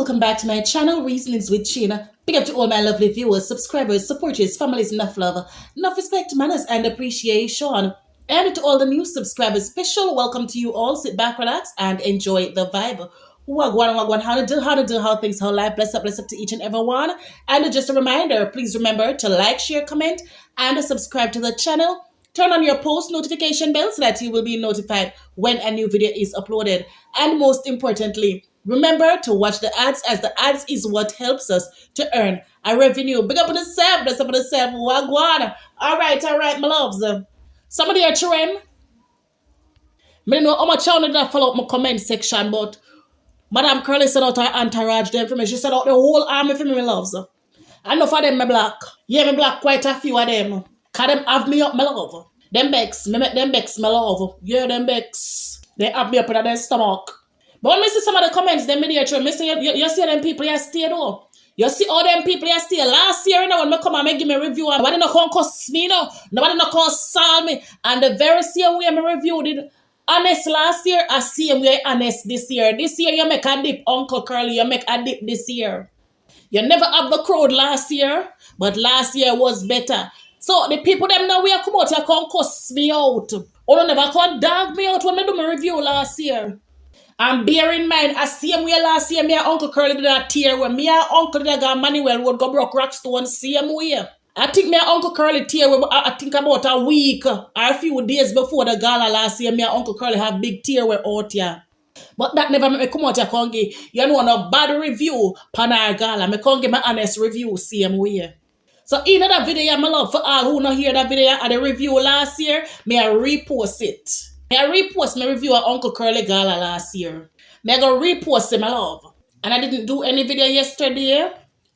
welcome back to my channel, Reasonings with Chynn. Big up to all my lovely viewers, subscribers, supporters, families, enough love, enough respect, manners, and appreciation. And to all the new subscribers, special welcome to you all. Sit back, relax, and enjoy the vibe. Wagwan, how things, how life, bless up to each and every one. And just a reminder, please remember to like, share, comment, and subscribe to the channel. Turn on your post notification bell so that you will be notified when a new video is uploaded. And most importantly, remember to watch the ads, as the ads is what helps us to earn a revenue. Big up on the self, bless up on the self, wagwan. All right, my loves. Somebody are children. I don't know how much I did follow up my comment section, but Madam Curly said out her entourage them for me. She said out the whole army for me, my loves. I know for them, my black. Yeah, me black quite a few of them. Cause them have me up, my love. Them becks, me make them becks, my love. Yeah, them becks. They have me up in their stomach. But when I see some of the comments, them media true, you see them people you stay though. You see all them people you stay. Last year, when I come and give me a review, nobody no come cuss me, no. Nobody no come sal me. And the very same way I reviewed it, honest last year, I see him way honest this year. This year, you make a dip, Uncle Curly, you make a dip this year. You never have the crowd last year, but last year was better. So the people them now we are come out here come cuss me out. Or never come dog me out when I do my review last year. And bear in mind, I see him where last year me and Uncle Curly did a tear when me and Uncle did a Manuel would go broke Rockstone same way. I think me and Uncle Curly tear I think about a week or a few days before the gala last year, me and Uncle Curly have big tear we out here. But that never make me come out here and give, you know, no bad review pan our gala. Me can't give my honest review same way. So in that video, my love, for all who not hear that video at the review last year, may I repost it. May I repost my review of Uncle Curly Gala last year. May I go repost it, my love. And I didn't do any video yesterday.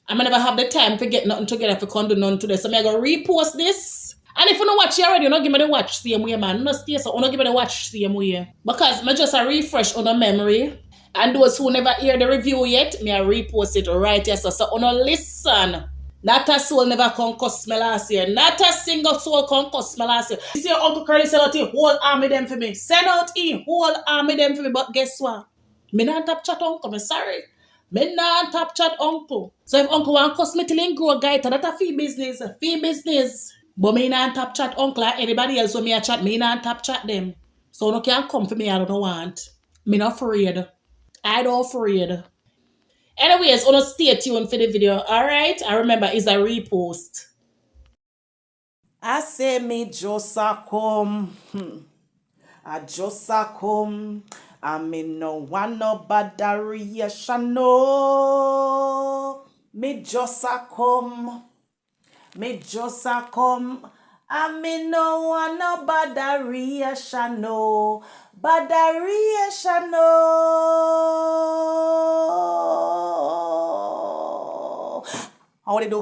I may never have the time to get nothing together if I can't do none today. So may I go repost this. And if you don't watch it already, you don't give me the watch same way, man. No stay so, you don't give me the watch same way. Because I just a refresh on the memory. And those who never hear the review yet, may I repost it right here. So you don't listen. Not a soul never come cuss me last year. Not a single soul come cuss me last year. This year Uncle Curly send out a whole army them for me. Send out a whole army them for me. But guess what? Me not top chat uncle. Me sorry. Me not top chat uncle. So if uncle want cuss me till him grow guy, that a fee business. Fee business. But me not top chat uncle like anybody else when me a chat. Me not top chat them. So no can come for me. I don't want. Me not afraid. I don't afraid. Anyways, wanna stay tuned for the video, alright? I remember it's a repost. I say me just a come. I just a come. I me no want no bad reaction, no. Me just a come. Me just a come. I me no want no bad reaction, no. Bad reaction, no. How they do?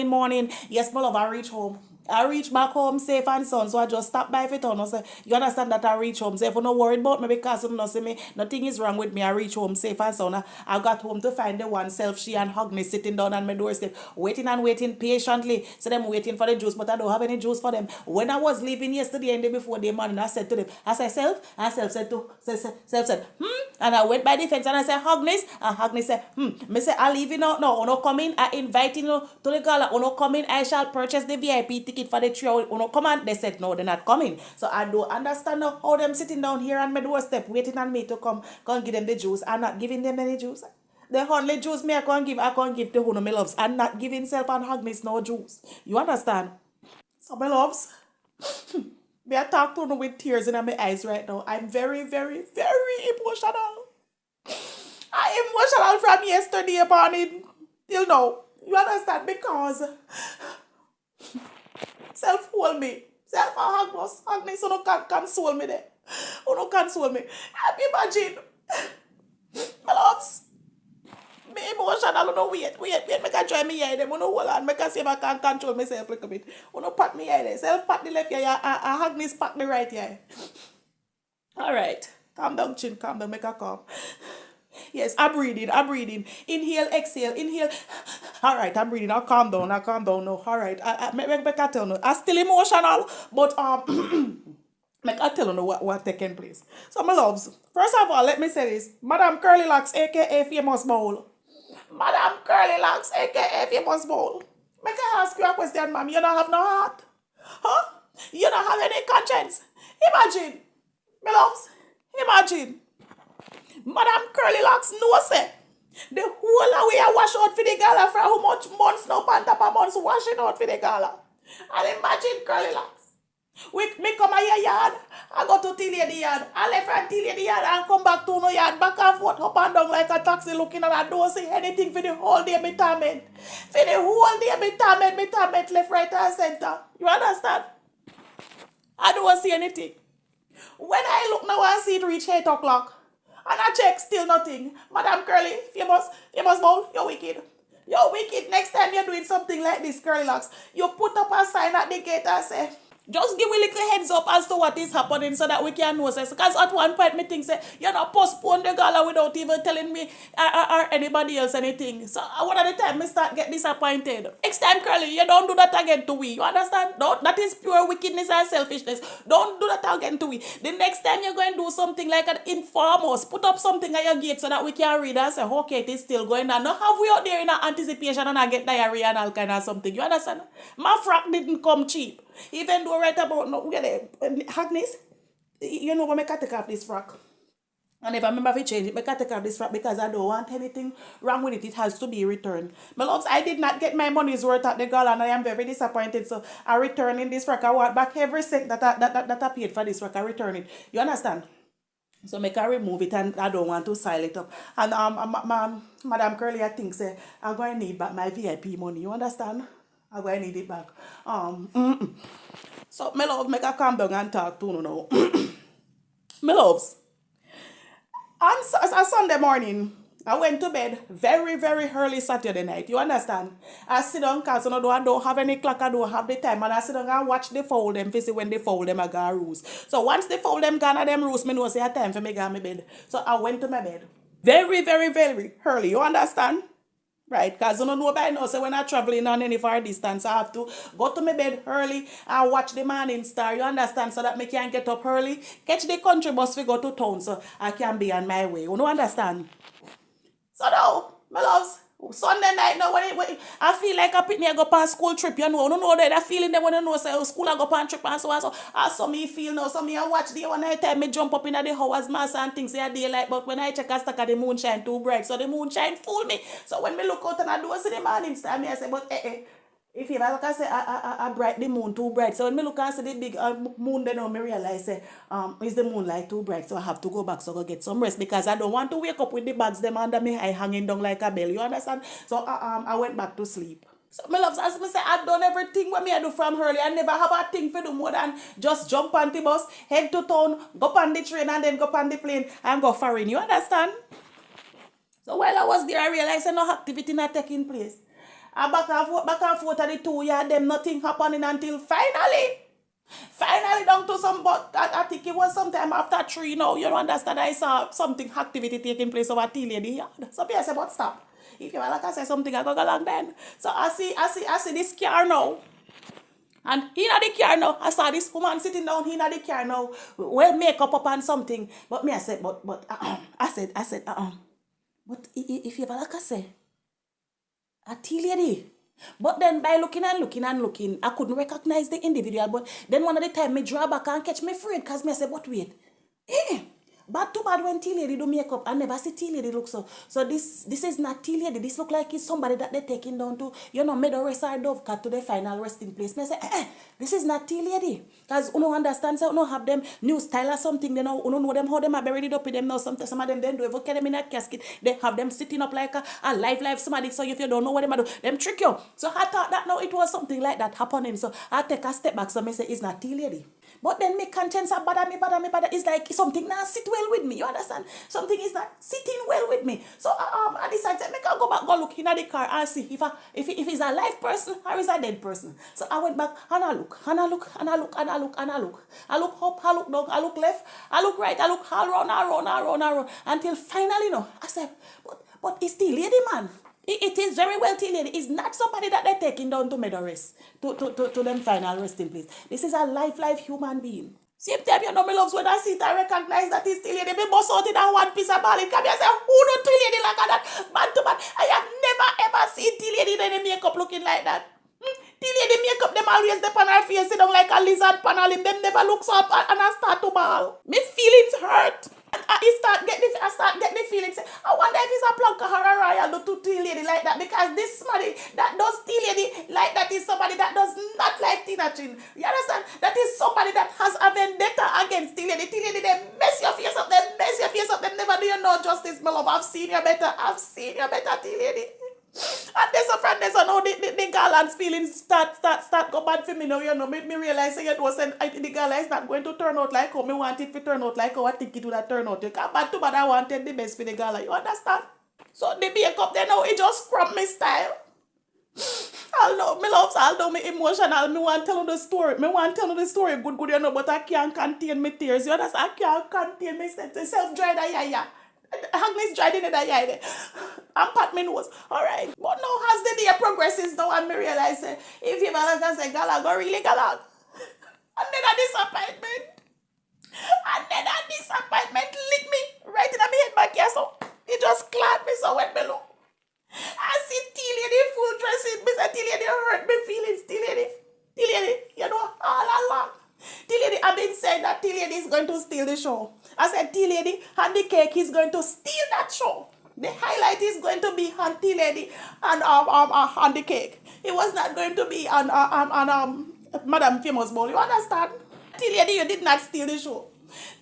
Morning. Yes, my love, I reach home. I reach back home safe and sound, so I just stop by for town. So you understand that I reach home. So if you're not worried about me because you don't see me, nothing is wrong with me. I reach home safe and sound. I got home to find the one self, she and hug me sitting down on my doorstep, waiting patiently. So them waiting for the juice, but I don't have any juice for them. When I was leaving yesterday and the day before the morning, I said to them, I said, self, and self said to self said, and I went by the fence and I said, Agnes, and Agnes said, me say, I leave you now. No, I no come in. I invite you to the gala. I no come in. I shall purchase the VIP ticket for the 3 hours. I no come in. They said, no, they're not coming. So I don't understand now how them sitting down here on my doorstep waiting on me to come give them the juice. I'm not giving them any juice. The only juice me I can't give to who no me loves. I'm not giving self and Agnes no juice. You understand? So my loves, me I talk to you with tears in my eyes right now. I'm very, very, very emotional. I'm emotional from yesterday morning till now. You understand? Because self hold me. Self Agnes, you no can't console me there. You no console me. Imagine. My loves. Me emotional, no wait, make I try me here, them, no hold on, make I see if I can control myself a little bit. No pat me here, self pat the left here, Agnes pat the right here. Alright, calm down, Chynn, calm down, make her calm. Yes, I'm breathing. Inhale, exhale, inhale. Alright, I'm breathing. I'll calm down now. Alright, make I tell you. I'm still emotional, but Make I tell you what taking place. So, my loves, first of all, let me say this. Madam Curly Locks, aka Famous Bowl. Madam Curly Locks, aka Famous Bowl. Make I ask you a question, ma'am. You don't have no heart? Huh? You don't have any conscience? Imagine, my loves, imagine. Madam Curly Locks no say. The whole of we are wash out for the gala for how much months now, pan top of months washing out for the gala. And imagine Curly Locks. With me come a your yard, I go to Tilly the yard, I left from Tilly the yard and come back to no yard, back and forth, up and down like a taxi looking at a door, say anything for the whole day, me torment. For the whole day, me torment, left, right, and center. You understand? I don't see anything. When I look now, I see it reach 8 o'clock. And I check, still nothing. Madam Curly, famous bowl, you're wicked. You're wicked. Next time you're doing something like this, Curly Locks, you put up a sign at the gate and say, just give me a little heads up as to what is happening so that we can know. Because at one point, me think, say, you're not postpone the gala without even telling me or anybody else anything. So, one of the time, I start get disappointed. Next time, Curly, you don't do that again to we. You understand? Don't, that is pure wickedness and selfishness. Don't do that again to we. The next time you're going to do something like an inform us, put up something at your gate so that we can read and say, okay, it is still going on. Now, have we out there in anticipation and I get diarrhea and all kind of something. You understand? My frock didn't come cheap. Even though right about no, get it, Agnes, you know what I can take off this frock. And if I remember to change it, I can take off this frock because I don't want anything wrong with it. It has to be returned. My loves, I did not get my money's worth at the gala and I am very disappointed. So I return in this frock. I want back every cent that I paid for this frock. I return it. You understand? So make I remove it and I don't want to sile it up. And Madam Curly, I think say I'm going to need back my VIP money. You understand? I'm going to need it back. So my love, make I calm down and talk to you now. My loves, on Sunday morning, I went to bed very, very early Saturday night. You understand? I sit down because I don't have any clock, I don't have the time. And I sit down and watch the foul them, to see when they foul them, I go roost. So once they foul them, gone them roost, me know say time for me go to my bed. So I went to my bed. Very, very, very early. You understand? Right, because you don't know by now, so when I traveling on any far distance, I have to go to my bed early and watch the morning star, you understand, so that me can get up early, catch the country bus to go to town, so I can be on my way. You know understand? So now, my loves, Sunday night now when I feel like I pick me I go on school trip, you know that feeling them when you know say school I go on trip and so on. So as some me feel now, so me I watch the one night time me jump up in the house mass and things say daylight, but when I check a stack of the moonshine too bright, so the moonshine fool me. So when me look out and I do see the morning star, me I say, but if you like I say I bright the moon too bright. So when me look and see the big moon, then me realize say is the moonlight too bright. So I have to go back so go get some rest because I don't want to wake up with the bags them under me eye hanging down like a bell. You understand? So I went back to sleep. So my loves, as me say, I've done everything what me I do from early. I never have a thing for do more than just jump on the bus, head to town, go on the train and then go on the plane and go foreign. You understand? So while I was there, I realized no activity not taking place. I back and forth at the 2 yard, them nothing happening until finally down to some, but I think it was sometime after 3 now. You don't understand, I saw something activity taking place over T lady yard. So I said, but stop. If you like I say something, I go along then. So I see this car now. And in the car now, I saw this woman sitting down in the car now, well makeup up and something. But me I said, but I said, but if you like I say, a tea lady. But then by looking and looking and looking, I couldn't recognize the individual. But then one of the time, me draw back and catch me afraid because me I say, but wait. Bad too bad when tea lady do makeup. I never see tea lady look so. So this is not tea lady. This look like it's somebody that they taking down to, Meadow Rest or Dove Cat to the final resting place. Me say, this is not tea lady. Because you don't understand, so you don't have them new style or something. They know, you don't know them how them are buried up with them now. Some of them then do ever carry them in a casket. They have them sitting up like a live somebody. So if you don't know what them do, them trick you. So I thought that now it was something like that happening. So I take a step back. So me say, it's not tea lady. But then my conscience are bother me. It's like something not sit well with me. You understand? Something is not sitting well with me. So I decided make I go back, go look in the car and see if it's a live person or is a dead person. So I went back and I look. I look up, I look down, I look left, I look right, I look all around until finally no. I said, but it's still lady man. It is very well till lady. It's not somebody that they're taking down to Meadow Rest, to them final resting place. This is a live human being. Same time, you know, me loves when I see it, I recognize that it's still lady. Me bust out in that one piece of ball. It can be, I say, who do tea lady like that? Man to man. I have never ever seen tea lady in any makeup looking like that. Tea lady makeup, them always the pan her face, sit down like a lizard panel. Them never looks up and I start to ball. Me feelings hurt. I start getting the feeling. Say, I wonder if it's a plug or a royal do to tea lady like that, because this somebody that does tea lady like that is somebody that does not like Tina Chin. You understand? That is somebody that has a vendetta against tea lady. Tea lady, they mess your face up. They mess your face up. They never do you no justice, my love. I've seen you better. I've seen you better, tea lady. And there's a friend, there's no the Gala's feelings start go bad for me now, you know. Me realize it wasn't the Gala is not going to turn out like how me want it to turn out, like how I think it would have turned out. You can't bad too bad, I wanted the best for the Gala, you understand? So the makeup there now, it just scrub me style. Although me loves, although me emotional, me want to tell you the story. Me want to tell you the story good, you know, but I can't contain my tears. You understand? I can't contain myself. Self-dried, yeah. Agnes dried in the eye. I'm pat my nose. Alright. But now as the day progresses now and me realize if you ever can say Gala, go really Gala. And then a disappointment. And then a disappointment lick me right in my head back here. So it just clapped me so when me look. I see tea lady full dressing. Me say tea lady hurt me feelings. Tea lady, you know, all along. Tea lady, I've been saying that tea lady is going to steal the show. I said tea lady and the cake is going to steal that show. The highlight is going to be on tea lady and on the cake. It was not going to be on Madam Famous Bowl. You understand? Tea lady, you did not steal the show.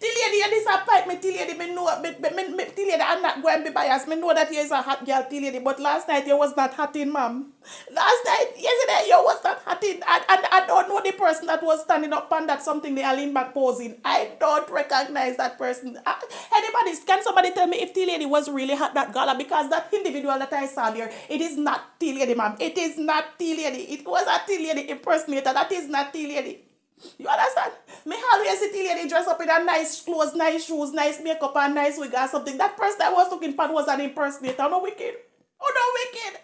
Tea lady, you disappoint me. Tea lady, me know. Tea lady, I'm not going to be biased. Me know that you is a hot girl, tea lady. But last night you was not hot in, ma'am. Last night, yesterday, you was not hot in. And I don't know the person that was standing up on that something they are lean back posing. I don't recognize that person. Can somebody tell me if tea lady was really hot that Gala? Because that individual that I saw there, it is not tea lady, ma'am. It is not tea lady. It was a tea lady impersonator. That is not tea lady. You understand? Me always see tea lady dress up in a nice clothes, nice shoes, nice makeup, and nice wig or something. That person that was looking for was an impersonator. No wicked. Oh, no wicked.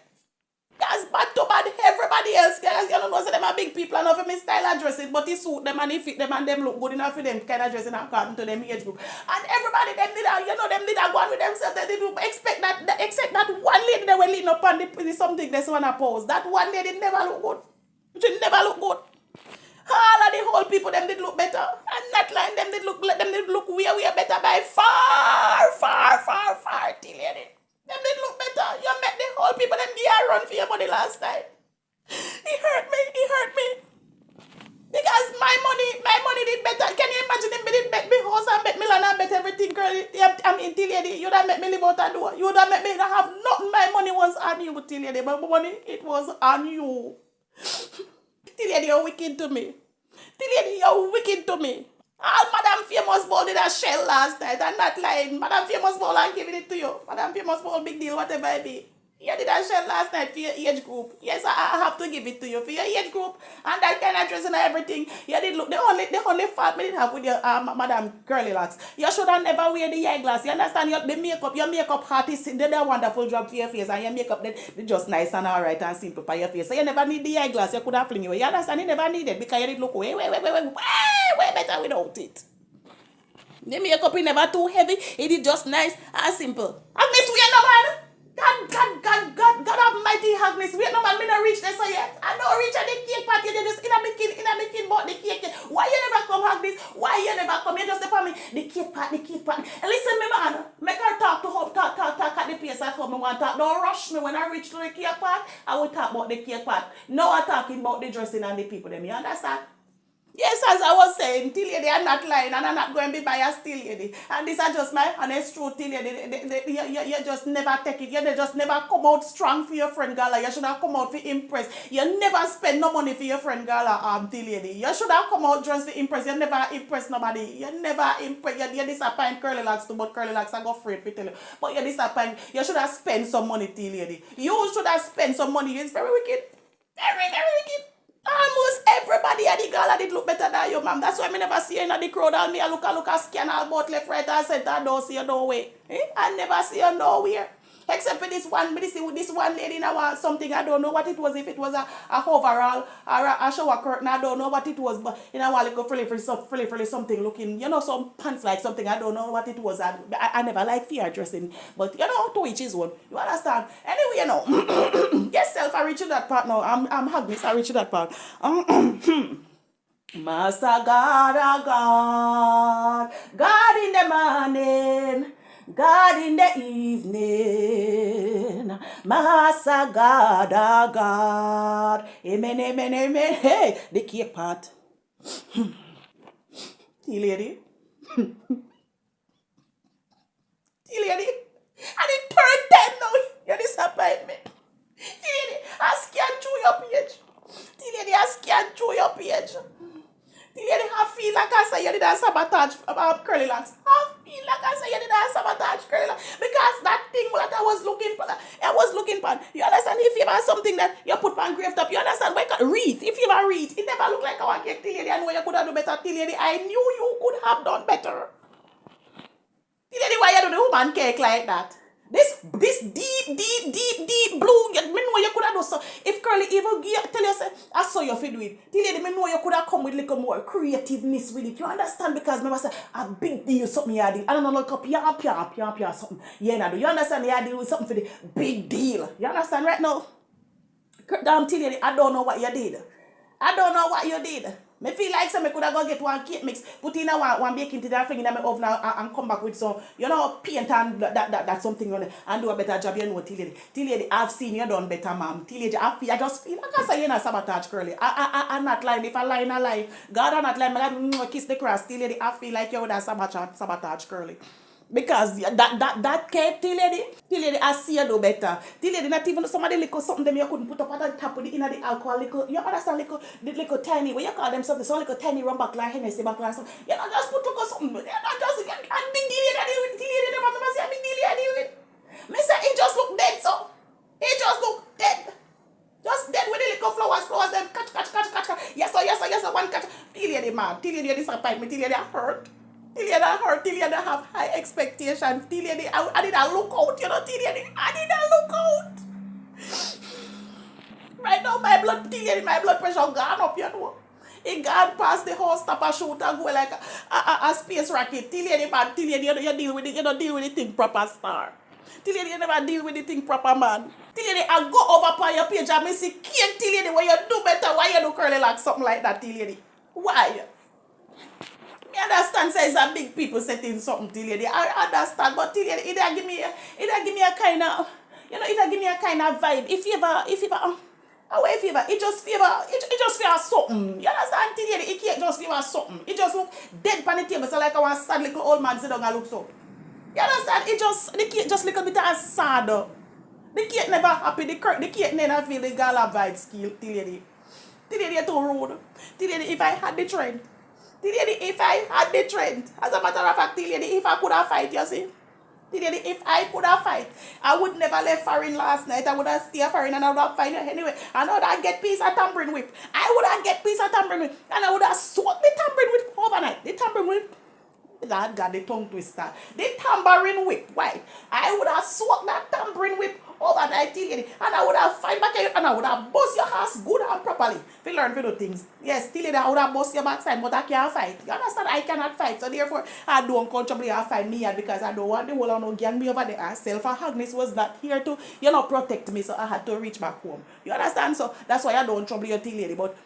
That's bad to bad everybody else, guys. You don't know, so them are big people enough for me style of dressing, but it suit them and it fit them and them look good enough for them kind of dressing according to them age group. And everybody them did a, you know, them did a go on with themselves. They did expect that, except that one lady that were leaning up on the something that's one pose. That one lady never look good. She never look good. All of the whole people, them did look better. And that line, them did look way better by far, till lady. Them did look better. You met the whole people, them give a run for your money last night. It hurt me. Because my money did better. Can you imagine them did bet me house and bet me land and bet everything, girl? I'm in till lady. You done make me live out a door. You done make me not have nothing. My money was on you, till lady. My money, it was on you. Tea lady, you're wicked to me. Tea lady, you're wicked to me. All Madam Famous Ball did a shell last night. I'm not lying. Madam Famous Ball, I'm giving it to you. Madam Famous Ball, big deal, whatever it be. You did a shell last night for your age group. Yes, I have to give it to you for your age group. And that kind of dress and everything. You did look, the only fault me did have with your Madam Curly Locks. You should have never wear the eyeglass. You understand? Your makeup artist did a wonderful job for your face. And your makeup did just nice and alright and simple for your face. So you never need the eyeglass. You could have fling away. You understand? You never need it because you did look way better without it. The makeup is never too heavy. It is just nice and simple. Agnes, we are no man. God almighty, Agnes. We are no man. Me not reach there so yet. I don't reach at the cake party. They just in a making bought the cake. Why you never come, Agnes? Why you never come? You just for me. The cake party. And listen, me man. Make her talk to her. Talk at the place at home. I want to talk. Don't rush me when I reach to the cake part. I will talk about the cake part. Now I'm talking about the dressing and the people. Them. You understand? Yes, as I was saying, tea lady, I'm not lying and I'm not going to be biased, tea lady. And this is just my honest truth, tea lady. You just never take it. You just never come out strong for your friend Gala. You should have come out for impress. You never spend no money for your friend Gala, tea lady. You should have come out dressed for impress. You never impress nobody. You never impress. You disappoint Curly Locks too, but Curly Locks I go afraid to tell you. But you disappoint. You should have spent some money, tea lady. You should have spent some money. It's very wicked. Very wicked. Almost everybody at the Gala did look better than you, ma'am. That's why I never see you in the crowd. And me, I look, scan all about left, right, and center. I don't see you nowhere. I never see you nowhere. Except for this one lady now something, I don't know what it was, if it was a overall or a shower curtain, I don't know what it was, but you know, like a frilly something looking, you know, some pants like something, I don't know what it was. I never like fear dressing, but you know, to each his one. You understand? Anyway, you know, get self, I reach to that part now. I'm Agnes, I reach to that part. Master God, our God, God in the morning, God in the evening, Master God, our God, amen, amen, amen. Hey, the cake part, tea lady, tea lady, and the third time now, you disappoint me. Tea lady, I scan through your page. Tea lady, I scan through your page. The lady, I feel like I say you did a sabotage about curly locks. I feel like I say you did a sabotage curly locks. Because that thing that I was looking for, you understand, if you have something that you put on grave top, you understand, why can't read, if you ever read, it never look like our cake, the lady, I know you could have done better, the lady, I knew you could have done better. The lady, why you do the woman cake like that? This deep blue, me know you could have done so. If Curly even tell you, say, I saw you fit do it. The lady, me know you could have come with little more creativeness with it. You understand? Because me say, a big deal something you did. I don't know, like a pia something. Yeah, now do you understand? You deal with something for the big deal. You understand right now? Damn, tell you, I don't know what you did. I don't know what you did. Me feel like some me could have go get one cake mix, put in a one baking to that thing in my oven and come back with some, you know, paint and that something on it and do a better job. You know, till lady, I've seen you done better, ma'am. Till lady, I just feel like I say you're not sabotage, curly. I'm not lying. If I lie, I lie. God, I'm not lying. I kiss the cross. Till lady, I feel like you would have sabotage, curly. Because that cake, till lady, I see you do better. Till lady, not even somebody little something them you couldn't put up at the top with the inner the alcohol, little, you understand, little tiny, what you call them something, so little tiny rum back like Hennessy back like something. You know, just put up something, you know, just, and big deal you deal with, till lady, never say a big deal you deal with. Me say, it just look dead, so. It just look dead. Just dead with the little flowers, them catch. Yes, sir, one catch. Till lady, man, till lady, you disappoint me, till lady, I hurt. Till you don't hurt, till you don't have high expectations, till you I did a look out, you know, till you I did a look out. Right now, my blood pressure gone up, you know. It gone past the horse stop a shoot and go like a space rocket. Till you man, till you deal with it, you don't deal with the thing proper, star. Till you never deal with the thing proper, man. Till you I go over on your page and me see cake, till you where you do better, why you do curly like something like that, till you why? Me understand says a big people setting something till lady. I understand, but till lady, it give me a kind of, you know, it give me a kind of vibe. If you ever away fever, it just fever something. You understand, till lady, it can't just fever something. It just look dead on the table, so like I want sad little old man sit down and look so. You understand? The cake just little bit of sad. The cake never happy, the cake never feel the Gala vibe skill, till lady. Till lady too rude. Till lady, if I had the trend. Till lady, if I had the trend, as a matter of fact, till lady, if I could have fight, you see. Till lady, if I could have fight, I would never left foreign last night. I would have stayed foreign and I would have fight anyway. I know that I get piece of tampering whip. I would have get piece of tampering whip. And I would have soaked the tampering whip overnight. The tampering whip. God, the tongue twister. The tambourine whip. Why? I would have soaked that tambourine whip overnight till lady. And I would have fight back and I would have bust your ass good and properly. If you learn to do things. Yes, till lady, I would have bust your backside, but I can't fight. You understand? I cannot fight. So therefore, I don't uncomfortably fight me because I don't want the whole of no gang me over there. Herself and Agnes was not here to, you know, protect me. So I had to reach back home. You understand? So that's why I don't trouble your till lady. But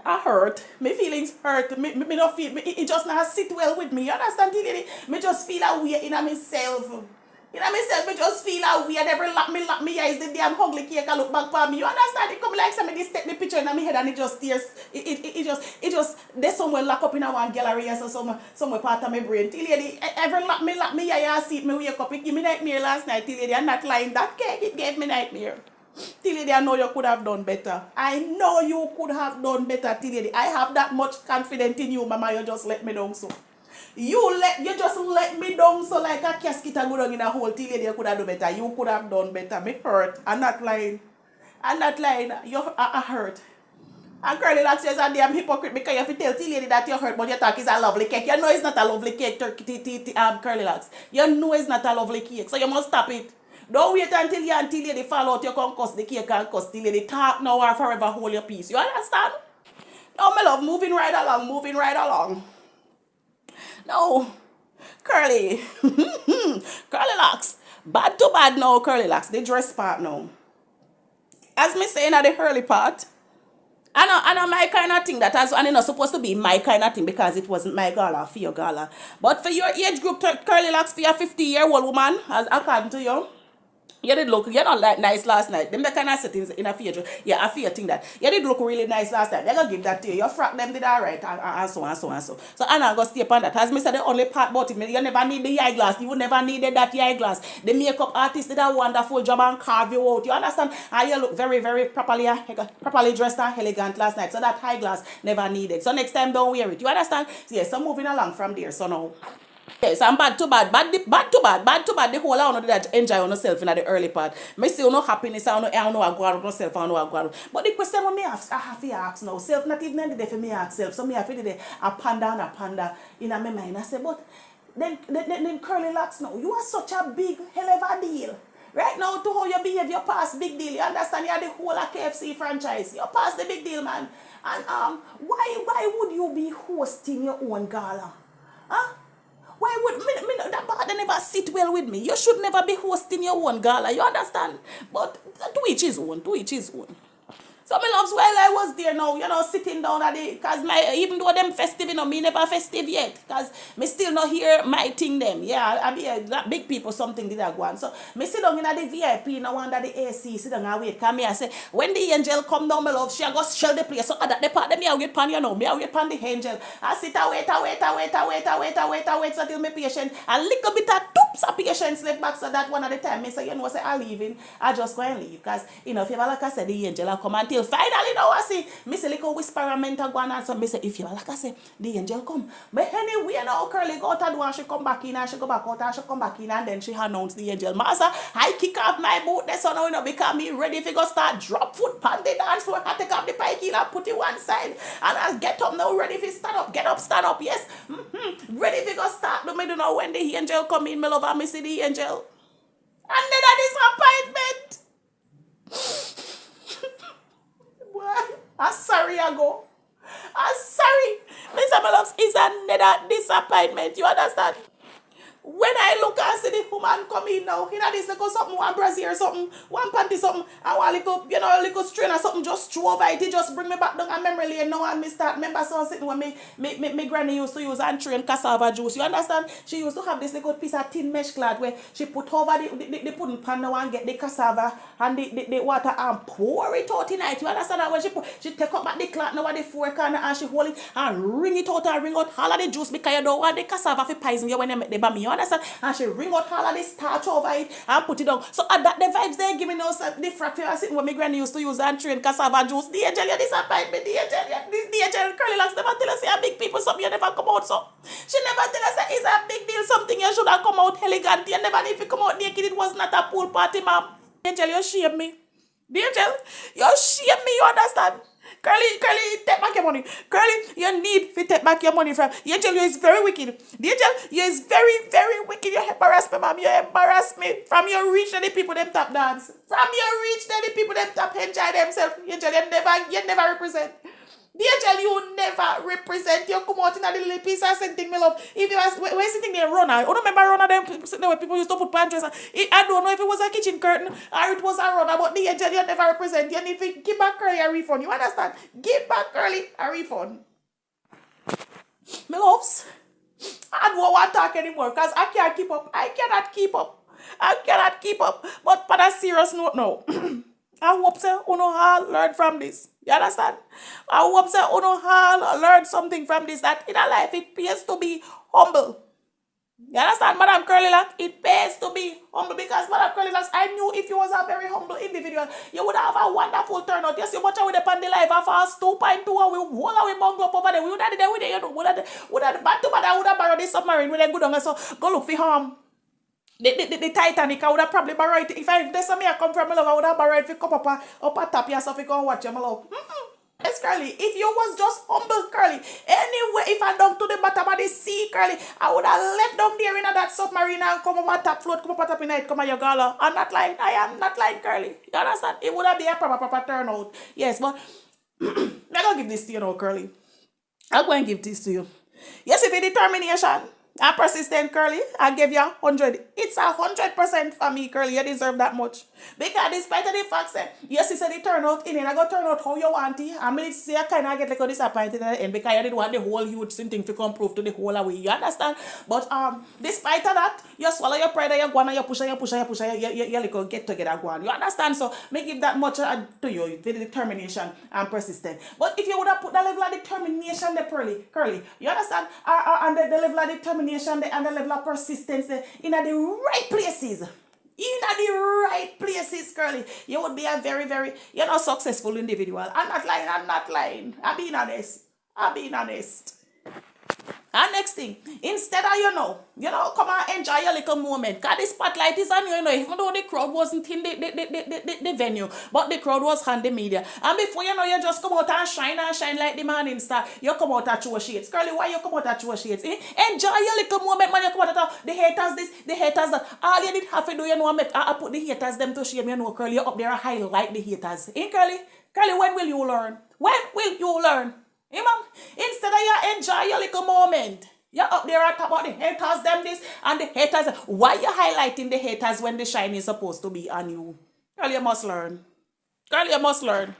I hurt. My feelings hurt. Me not feel. It just not sit well with me. You understand, lady? Me just feel a way in myself. In myself, me just feel a way. And every lock me eyes, the damn ugly cake I look back for me. You understand? It come like somebody just take the picture in my head and it just tears. It just there's somewhere lock up in a one gallery or so somewhere part of my brain. Till lady, every lock me eye, I see it, me wake up. It give me nightmare last night. Till lady, I'm not lying. That cake, it gave me nightmare. Till lady, I know you could have done better. I know you could have done better, till lady. I have that much confidence in you, mama. You just let me down so. You just let me down so like a casket and go down in a hole, till lady, you could have done better. You could have done better. Me hurt. I'm not lying. I'm not lying. I hurt. And Curly Locks is a damn hypocrite because you have to tell till lady that you hurt, but you talk is a lovely cake. You know it's not a lovely cake, Curly Locks. You know it's not a lovely cake, so you must stop it. Don't wait until you until lady fall out, you can cuss the cake and cuss the lady talk now or forever hold your peace. You understand? No, my love, moving right along, moving right along. No, curly. Curly locks. Bad to bad now, curly locks. The dress part now. As me saying at the early part, I know my kind of thing that has, and it's not supposed to be my kind of thing because it wasn't my gala for your gala. But for your age group, curly locks for your 50-year-old woman, as according to you, you did look, you're not like nice last night. Them the kind of settings in a theater. Yeah, I feel thing that. You did look really nice last night. They're gonna give that to you. Your frack them did alright and so and so and so. So I'm not gonna stay upon that. As me said, the only part about it, you never need the eyeglass. You would never needed that eyeglass. The makeup artist did a wonderful job and carve you out. You understand? And you look very, very properly dressed and elegant last night. So that eyeglass never needed. So next time don't wear it. You understand? So yes, so moving along from there. So now. Yes, I'm bad to bad, bad to bad, bad to bad. The whole I want to that enjoy on yourself in the early part. Me see no happiness, I don't know I go on myself, I know I go on. But the question when me ask, I have to ask now. Self not even the day for me ask self. So me have to do a panda and a panda in my mind. I say, but then curly locks now. You are such a big hell of a deal. Right now, to how you behave, you pass big deal. You understand? You're the whole of KFC franchise. You pass the big deal, man. And why would you be hosting your own gala? Huh? Why would me that bad never sit well with me? You should never be hosting your own gala. You understand? But to each his own. To each his own. So my loves, while I was there now, sitting down at the, cause even though them festive, me never festive yet, cause me still not hear my thing them. Yeah, I be that big people something did I go on. So me sit down in the VIP, now under the AC, sit down and wait. Come here, I say when the angel come down, my love, she go shell the place. So that the part them me I wait pan, me I wait pan the angel. I sit and wait so till me patient a little bit of toops of patience left back. So that one at the time, me say say I leaving, I just go and leave, cause if you like I said the angel I come and till finally now I see me say little whisper and mental go on, so me say if you like I say the angel come. But anyway now curly go out the door and she come back in and she go back out and she come back in and then she announced the angel. Master, I kick off my boot there so now because me ready if you go start drop foot pan the dance floor. I take off the pike and put it one side and I get up now ready if you stand up, get up, stand up, yes. Ready if you go start. No me don't know when the angel come in, me love and me see the angel. And then a disappointment. I'm sorry, I go. I'm sorry. Mr. Loves is another disappointment. You understand? When I look and see the woman come in now, this little something, one brassiere something, one panty something, and one little, little strain or something just throw over it. It just bring me back down a memory lane now and me start remember so sitting when me granny used to use and train cassava juice. You understand? She used to have this little piece of thin mesh cloth where she put over the pudding pan now and get the cassava and the water and pour it out in it. You understand that when she take up back the cloth now at the four corner and she hold it and wring it out and wring out all of the juice because you don't want the cassava for poison you when you make the bami. Understand? And she wring out all of the starch over it and put it down. So at that the vibes they giving us the frappe sitting when my granny used to use and train cassava juice. The angel you disappoint me. The angel curly locks never tell us say big people something you never come out so. She never tell us say it's a big deal something you should have come out elegant. You never need to come out naked. It was not a pool party, ma'am. The angel you shame me. The angel you shame me. You understand? Curly, take back your money. Curly, you need to take back your money from. The angel, you is very wicked. The angel, you is very, very wicked. You embarrass me, ma'am. You embarrass me. From your reach, the people them tap dance. From your reach, the people them tap enjoy themselves. The angel, you never represent. The angel, you never represent. You come out in a little piece of something, my love. If you was we're sitting there, runner. I don't remember runner them sitting there where people used to put pantries. I don't know if it was a kitchen curtain or it was a runner, but the angel, you never represent. You need to give back Curly a refund. You understand? Give back Curly a refund. My loves, I don't want to talk anymore because I can't keep up. I cannot keep up. But on a serious note now, I hope so you all learn from this. You understand? I hope so you all learn something from this, that in a life it pays to be humble. You understand, Madam Curly Lock? It pays to be humble because Madam Curly Locks, I knew if you was a very humble individual, you would have a wonderful turnout. You see much of the pandemic life of us 2.2 and we whole we bungle up over there. We would have did with it, would have bad to bad. I would have borrowed the submarine with a good on so go look for the Titanic. I would have probably borrowed it. If there's something I come from my love, I would have borrowed it for cup up a tap yourself you can watch my love. Yes, Curly. If you was just humble, Curly. Anyway, if I down to the bottom of the sea, Curly, I would have left down there in that submarine and come over top float, come up top in night, come on your Gala. I'm not lying. I am not lying, Curly. You understand? It would have been a proper turnout. Yes, but I'm gonna give this to you now, Curly. I'm going to give this to you. Yes, if you determination and persistent, Curly, I give you 100. It's 100% for me, Curly. You deserve that much. Because despite of the fact that, yes, you said it turn out in and I go turn out how you want it. I mean, see, I kind of get like a disappointed at the end because I didn't want the whole huge thing to come prove to the whole away. You understand? But despite of that, you swallow your pride and you go on and you push and you push and you push and you like get together go on. You understand? So, me give that much to you, the determination and persistent. But if you would have put that level of determination there, Curly, you understand? And the level of determination and the level of persistence in the right places. In the right places, Curly, you would be a very, very, successful individual. I'm not lying, I'm not lying. I'm being honest. I'm being honest. And next thing, instead of, come and enjoy your little moment. Because the spotlight is on you, even though the crowd wasn't in the venue, but the crowd was on the media. And before you just come out and shine like the morning star. You come out at your shades. Curly, why you come out at your shades? Enjoy your little moment, man. You come out at the haters this, the haters that. All you did have to do, I put the haters them to shame, Curly. You up there and highlight the haters. Curly? Curly, when will you learn? When will you learn? Instead of you enjoy your little moment, you're up there and talk about the haters, them this, and the haters. Why you highlighting the haters when the shine is supposed to be on you? Girl, you must learn. Girl, you must learn.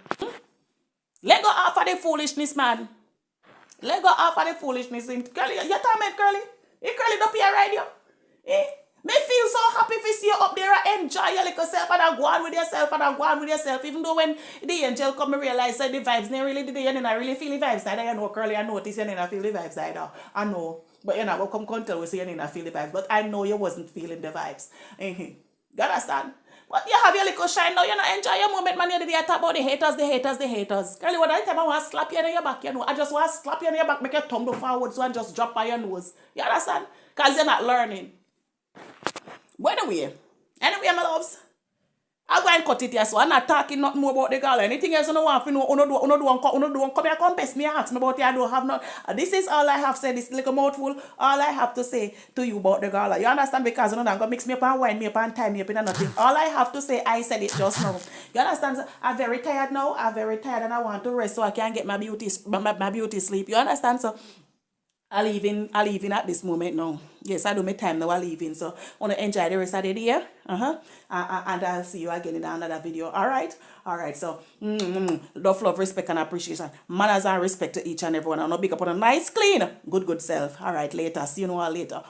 Let go off of the foolishness, man. Let go off of the foolishness. Girl, you torment, Curly. Curly, don't be a radio. Me feel so happy if you see you up there and enjoy your little self and go on with yourself even though when the angel come and realize that the vibes they really did and I really feel the vibes neither, Curly, I notice you didn't feel the vibes either. I know. But we'll come tell we say you didn't feel the vibes. But I know you wasn't feeling the vibes. You understand? But you have your little shine now, enjoy your moment, man. You did talk about the haters. Curly, what I tell I want to slap you in your back, I just want to slap you in your back, make you tumble forward so and just drop by your nose. You understand? Because you're not learning. But anyway, my loves, I'll go and cut it here, so I'm not talking nothing more about the Gala. Anything else you don't want to know, come here, come pest me, ask me about it, I don't have not. This is all I have said, this little mouthful, all I have to say to you about the Gala. You understand? Because I'm going to mix me up and wind me up and tie me up and nothing. All I have to say, I said it just now. You understand? So I'm very tired now, and I want to rest so I can get my beauty sleep. You understand? So I leave in at this moment now. Yes, I do my time now. I leave in. So I want to enjoy the rest of the day. And I'll see you again in another video. All right. So love, respect, and appreciation. Manners and respect to each and everyone. I'm not big up on a nice, clean, good self. All right, later. See you all later.